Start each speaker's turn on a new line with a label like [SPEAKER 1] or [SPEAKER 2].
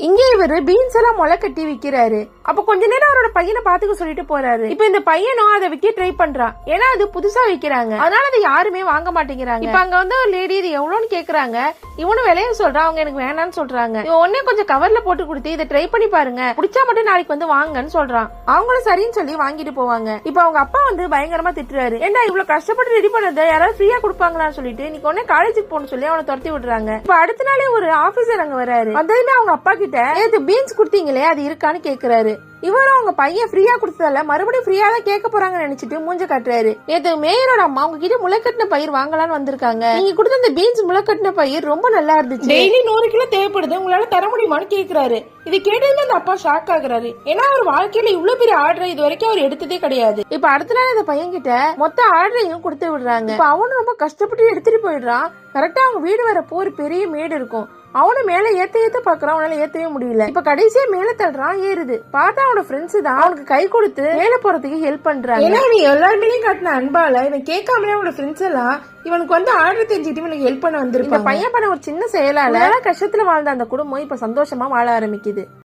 [SPEAKER 1] இங்க இவரு பீன்ஸ் எல்லாம் முளை கட்டி விக்கிறாரு. அப்ப கொஞ்ச நேரம் அவரோட பையனை பாத்துக்க சொல்லிட்டு போறாரு. இப்ப இந்த பையனும் அதை விக்க ட்ரை பண்றான். ஏன்னா அது புதுசா விக்கிறாங்க, அதனால அதை யாருமே வாங்க மாட்டேங்கிறாங்க. இப்ப அங்க வந்து ஒரு லேடி இது எவ்வளவுன்னு கேக்குறாங்க. இவனும் விலைய சொல்றான், அவங்க எனக்கு வேணாம்னு சொல்றாங்க. இவன் உடனே கொஞ்சம் கவர்ல போட்டு கொடுத்து இதை ட்ரை பண்ணி பாருங்க, பிடிச்சா மட்டும் நாளைக்கு வந்து வாங்கன்னு சொல்றான். அவங்களும் சரின்னு சொல்லி வாங்கிட்டு போவாங்க. இப்ப அவங்க அப்பா வந்து பயங்கரமா திட்டுறாரு. ஏன்னா இவ்வளவு கஷ்டப்பட்டு ரெடி பண்ணதை யாராவது ஃப்ரீயா கொடுப்பாங்களான்னு சொல்லிட்டு நீ உடனே காலேஜுக்கு போகணும்னு சொல்லி அவனை துரத்தி விடுறாங்க. இப்ப அடுத்த நாளே ஒரு ஆபீசர் அங்க வராரு. வந்ததுமே அவங்க அப்பா கிட்ட நேத்து பீன்ஸ் குடுத்தீங்களே அது இருக்கான்னு கேக்குறாரு. இவரும் அவங்க பையன் ஃப்ரீயா கொடுத்ததால மறுபடியும் ஃப்ரீயா தான் கேட்க போறாங்கன்னு நினைச்சிட்டு மூஞ்ச காட்டுறாரு. நேத்து மேயரோட அம்மா உங்ககிட்ட முளைக்கட்டின பயிர் வாங்கலாம்னு வந்திருக்காங்க. நீங்க கொடுத்த அந்த பீன்ஸ் முளைக்கட்டின பயிர் ரொம்ப நல்லா இருந்துச்சு, டெய்லி 100 கிலோ தேவைப்படுது, உங்களால தர முடியுமான்னு கேக்குறாரு. இது கேட்டதுமே அந்த அப்பா ஷாக் ஆகுறாரு. ஏன்னா அவர் வாழ்க்கையில இவ்வளவு பெரிய ஆர்டர் இது வரைக்கும் அவர் எடுத்ததே கிடையாது. இப்ப அடுத்த நாள் இந்த பையன் கிட்ட மொத்த ஆர்டரையும் கொடுத்து விடுறாங்க. இப்ப அவனும் ரொம்ப கஷ்டப்பட்டு எடுத்துட்டு போயிடுறான். கரெக்டா அவங்க வீடு வரப்போ ஒரு பெரிய மேடு இருக்கும். அவனும் மேல ஏத்த பாக்குறான், அவனால ஏத்தவே முடியல. இப்ப கடைசியா மேல தள்ளுறான், ஏறுது. பார்த்தா அவனோட ஃப்ரெண்ட்ஸ் தான் அவனுக்கு கை கொடுத்து மேல போறதுக்கு ஹெல்ப் பண்றாங்க. ஏன்னா நீ எல்லாருமே காட்டின அன்பால இவன் கேட்காமலே அவனோட ஃப்ரெண்ட்ஸ் எல்லாம் இவனுக்கு வந்து ஆர்டர் தெரிஞ்சுட்டு இவனுக்கு ஹெல்ப் பண்ண வந்திருப்பாங்க. பையன் பண்ண ஒரு சின்ன செயலால கஷ்டத்துல வாழ்ந்த அந்த குடும்பம் இப்ப சந்தோஷமா வாழ ஆரம்பிக்குது.